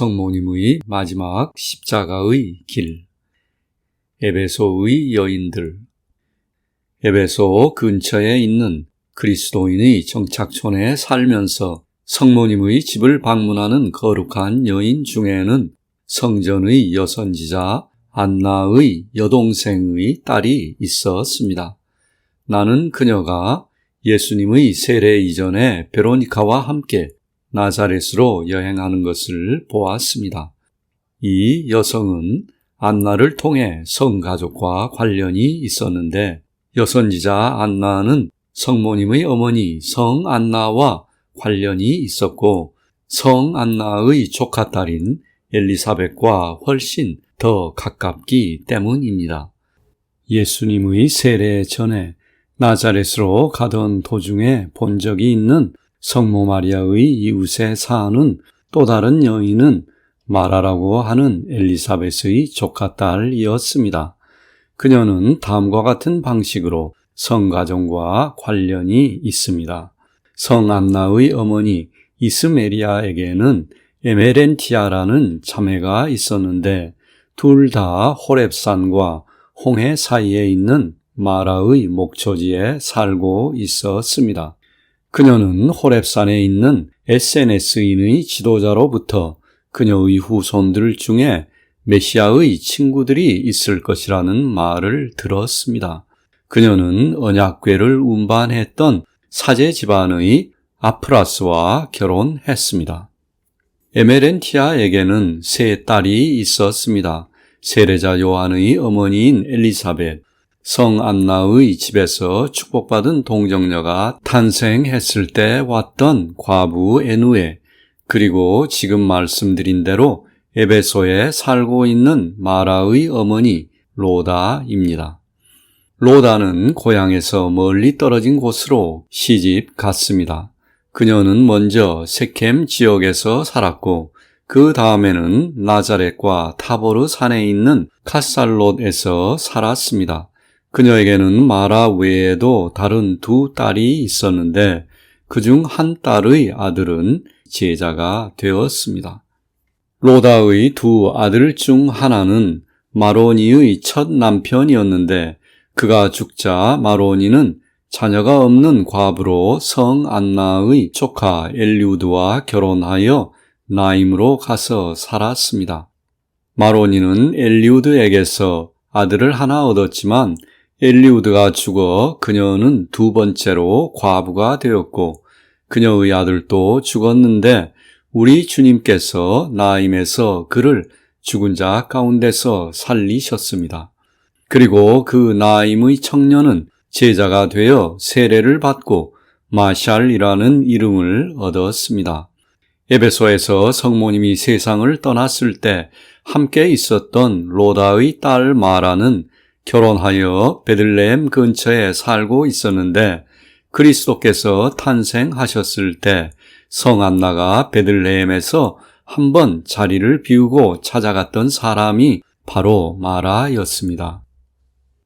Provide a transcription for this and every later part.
성모님의 마지막 십자가의 길. 에베소의 여인들. 에베소 근처에 있는 그리스도인의 정착촌에 살면서 성모님의 집을 방문하는 거룩한 여인 중에는 성전의 여선지자 안나의 여동생의 딸이 있었습니다. 나는 그녀가 예수님의 세례 이전에 베로니카와 함께 나자렛으로 여행하는 것을 보았습니다. 이 여성은 안나를 통해 성가족과 관련이 있었는데 여선지자 안나는 성모님의 어머니 성안나와 관련이 있었고 성안나의 조카딸인 엘리사벳과 훨씬 더 가깝기 때문입니다. 예수님의 세례 전에 나자렛으로 가던 도중에 본 적이 있는 성모 마리아의 이웃에 사는 또 다른 여인은 마라라고 하는 엘리사벳의 조카딸이었습니다. 그녀는 다음과 같은 방식으로 성가정과 관련이 있습니다. 성안나의 어머니 이스메리아에게는 에메렌티아라는 자매가 있었는데 둘 다 호렙산과 홍해 사이에 있는 마라의 목초지에 살고 있었습니다. 그녀는 호렙산에 있는 SNS인의 지도자로부터 그녀의 후손들 중에 메시아의 친구들이 있을 것이라는 말을 들었습니다. 그녀는 언약궤를 운반했던 사제 집안의 아프라스와 결혼했습니다. 에메렌티아에게는 세 딸이 있었습니다. 세례자 요한의 어머니인 엘리사벳, 성안나의 집에서 축복받은 동정녀가 탄생했을 때 왔던 과부 에누에, 그리고 지금 말씀드린 대로 에베소에 살고 있는 마라의 어머니 로다입니다. 로다는 고향에서 멀리 떨어진 곳으로 시집 갔습니다. 그녀는 먼저 세켐 지역에서 살았고 그 다음에는 나자렛과 타보르 산에 있는 카살롯에서 살았습니다. 그녀에게는 마라 외에도 다른 두 딸이 있었는데 그중 한 딸의 아들은 제자가 되었습니다. 로다의 두 아들 중 하나는 마로니의 첫 남편이었는데 그가 죽자 마로니는 자녀가 없는 과부로 성안나의 조카 엘리우드와 결혼하여 나임으로 가서 살았습니다. 마로니는 엘리우드에게서 아들을 하나 얻었지만 엘리우드가 죽어 그녀는 두 번째로 과부가 되었고 그녀의 아들도 죽었는데 우리 주님께서 나임에서 그를 죽은 자 가운데서 살리셨습니다. 그리고 그 나임의 청년은 제자가 되어 세례를 받고 마샬이라는 이름을 얻었습니다. 에베소에서 성모님이 세상을 떠났을 때 함께 있었던 로다의 딸 마라는 결혼하여 베들레헴 근처에 살고 있었는데 그리스도께서 탄생하셨을 때 성안나가 베들레헴에서 한번 자리를 비우고 찾아갔던 사람이 바로 마라였습니다.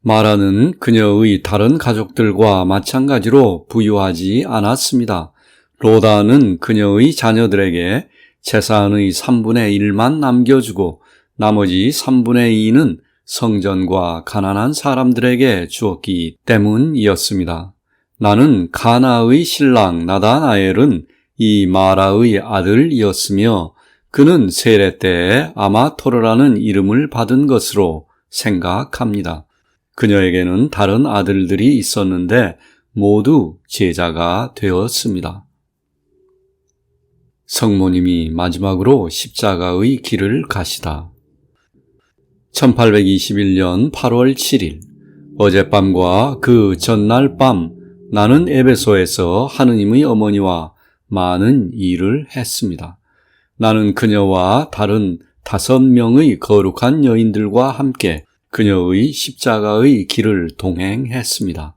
마라는 그녀의 다른 가족들과 마찬가지로 부유하지 않았습니다. 로다는 그녀의 자녀들에게 재산의 3분의 1만 남겨주고 나머지 3분의 2는 성전과 가난한 사람들에게 주었기 때문이었습니다. 나는 가나의 신랑 나다나엘은 이 마라의 아들이었으며 그는 세례 때에 아마토르라는 이름을 받은 것으로 생각합니다. 그녀에게는 다른 아들들이 있었는데 모두 제자가 되었습니다. 성모님이 마지막으로 십자가의 길을 가시다. 1821년 8월 7일 어젯밤과 그 전날 밤 나는 에베소에서 하느님의 어머니와 많은 일을 했습니다. 나는 그녀와 다른 5명의 거룩한 여인들과 함께 그녀의 십자가의 길을 동행했습니다.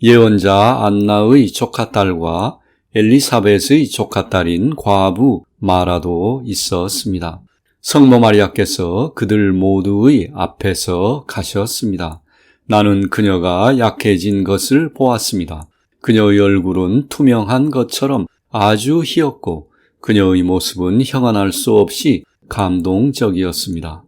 예언자 안나의 조카딸과 엘리사벳의 조카딸인 과부 마라도 있었습니다. 성모 마리아께서 그들 모두의 앞에서 가셨습니다. 나는 그녀가 약해진 것을 보았습니다. 그녀의 얼굴은 투명한 것처럼 아주 희었고 그녀의 모습은 형언할 수 없이 감동적이었습니다.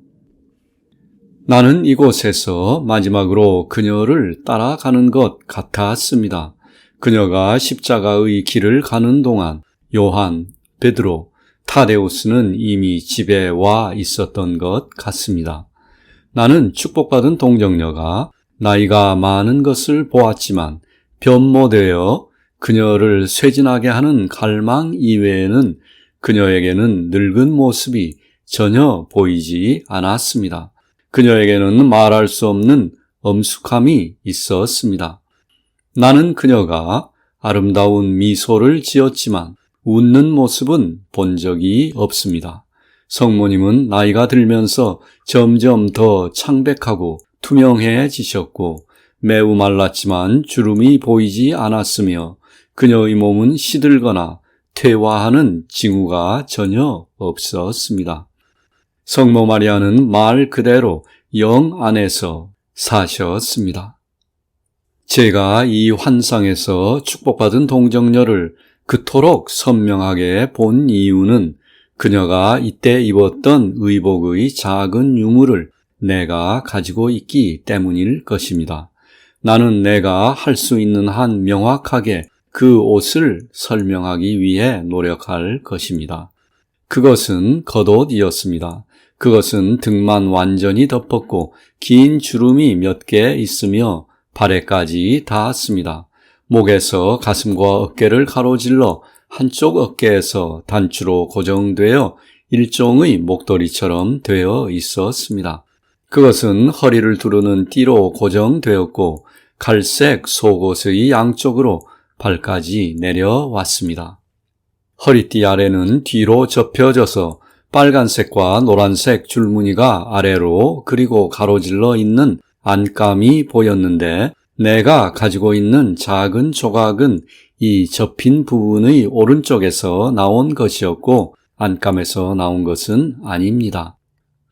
나는 이곳에서 마지막으로 그녀를 따라가는 것 같았습니다. 그녀가 십자가의 길을 가는 동안 요한, 베드로, 타데우스는 이미 집에 와 있었던 것 같습니다. 나는 축복받은 동정녀가 나이가 많은 것을 보았지만 변모되어 그녀를 쇠진하게 하는 갈망 이외에는 그녀에게는 늙은 모습이 전혀 보이지 않았습니다. 그녀에게는 말할 수 없는 엄숙함이 있었습니다. 나는 그녀가 아름다운 미소를 지었지만 웃는 모습은 본 적이 없습니다. 성모님은 나이가 들면서 점점 더 창백하고 투명해지셨고 매우 말랐지만 주름이 보이지 않았으며 그녀의 몸은 시들거나 퇴화하는 징후가 전혀 없었습니다. 성모 마리아는 말 그대로 영 안에서 사셨습니다. 제가 이 환상에서 축복받은 동정녀를 그토록 선명하게 본 이유는 그녀가 이때 입었던 의복의 작은 유물을 내가 가지고 있기 때문일 것입니다. 나는 내가 할 수 있는 한 명확하게 그 옷을 설명하기 위해 노력할 것입니다. 그것은 겉옷이었습니다. 그것은 등만 완전히 덮었고 긴 주름이 몇 개 있으며 발에까지 닿았습니다. 목에서 가슴과 어깨를 가로질러 한쪽 어깨에서 단추로 고정되어 일종의 목도리처럼 되어 있었습니다. 그것은 허리를 두르는 띠로 고정되었고 갈색 속옷의 양쪽으로 발까지 내려왔습니다. 허리띠 아래는 뒤로 접혀져서 빨간색과 노란색 줄무늬가 아래로 그리고 가로질러 있는 안감이 보였는데 내가 가지고 있는 작은 조각은 이 접힌 부분의 오른쪽에서 나온 것이었고 안감에서 나온 것은 아닙니다.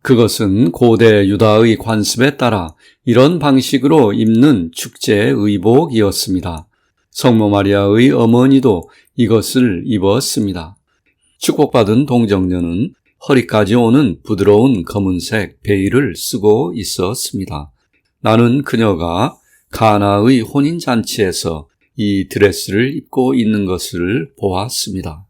그것은 고대 유다의 관습에 따라 이런 방식으로 입는 축제 의복이었습니다. 성모 마리아의 어머니도 이것을 입었습니다. 축복받은 동정녀는 허리까지 오는 부드러운 검은색 베일을 쓰고 있었습니다. 나는 그녀가 가나의 혼인잔치에서 이 드레스를 입고 있는 것을 보았습니다.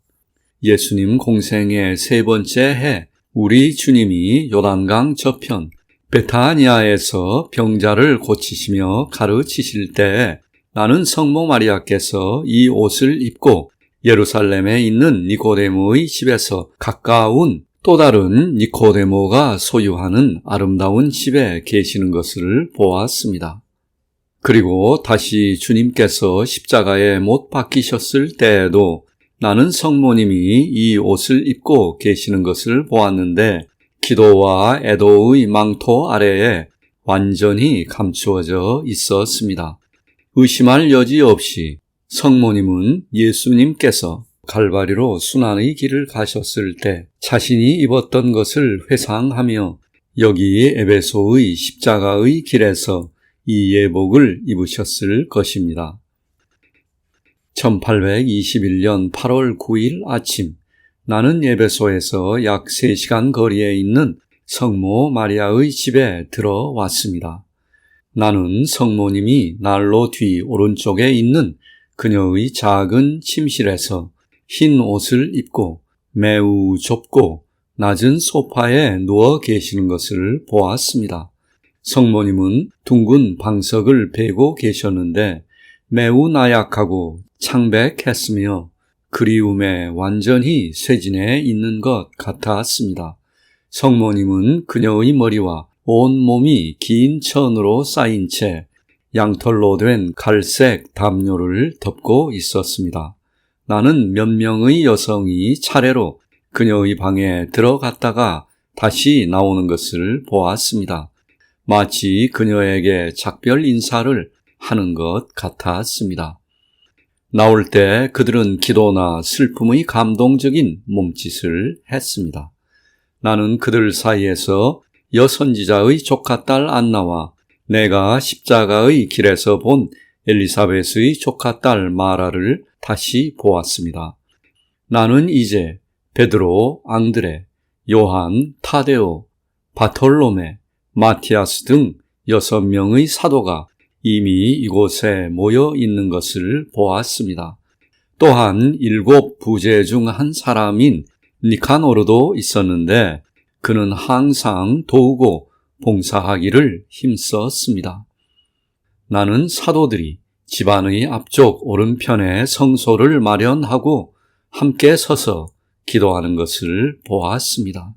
예수님 공생의 세 번째 해 우리 주님이 요단강 저편 베타니아에서 병자를 고치시며 가르치실 때에 나는 성모 마리아께서 이 옷을 입고 예루살렘에 있는 니고데모의 집에서 가까운 또 다른 니코데모가 소유하는 아름다운 집에 계시는 것을 보았습니다. 그리고 다시 주님께서 십자가에 못 박히셨을 때에도 나는 성모님이 이 옷을 입고 계시는 것을 보았는데 기도와 애도의 망토 아래에 완전히 감추어져 있었습니다. 의심할 여지 없이 성모님은 예수님께서 갈바리로 순환의 길을 가셨을 때 자신이 입었던 것을 회상하며 여기 에베소의 십자가의 길에서 이 예복을 입으셨을 것입니다. 1821년 8월 9일 아침 나는 에베소에서 약 3시간 거리에 있는 성모 마리아의 집에 들어왔습니다. 나는 성모님이 난로 뒤 오른쪽에 있는 그녀의 작은 침실에서 흰 옷을 입고 매우 좁고 낮은 소파에 누워 계시는 것을 보았습니다. 성모님은 둥근 방석을 베고 계셨는데 매우 나약하고 창백했으며 그리움에 완전히 쇠진해 있는 것 같았습니다. 성모님은 그녀의 머리와 온 몸이 긴 천으로 쌓인 채 양털로 된 갈색 담요를 덮고 있었습니다. 나는 몇 명의 여성이 차례로 그녀의 방에 들어갔다가 다시 나오는 것을 보았습니다. 마치 그녀에게 작별 인사를 하는 것 같았습니다. 나올 때 그들은 기도나 슬픔의 감동적인 몸짓을 했습니다. 나는 그들 사이에서 여선지자의 조카딸 안나와 내가 십자가의 길에서 본 엘리사벳의 조카딸 마라를 다시 보았습니다. 나는 이제 베드로, 앙드레, 요한, 타데오, 바톨로메, 마티아스 등 6명의 사도가 이미 이곳에 모여 있는 것을 보았습니다. 또한 7 부제 중 한 사람인 니카노르도 있었는데 그는 항상 도우고 봉사하기를 힘썼습니다. 나는 사도들이 집안의 앞쪽 오른편에 성소를 마련하고 함께 서서 기도하는 것을 보았습니다.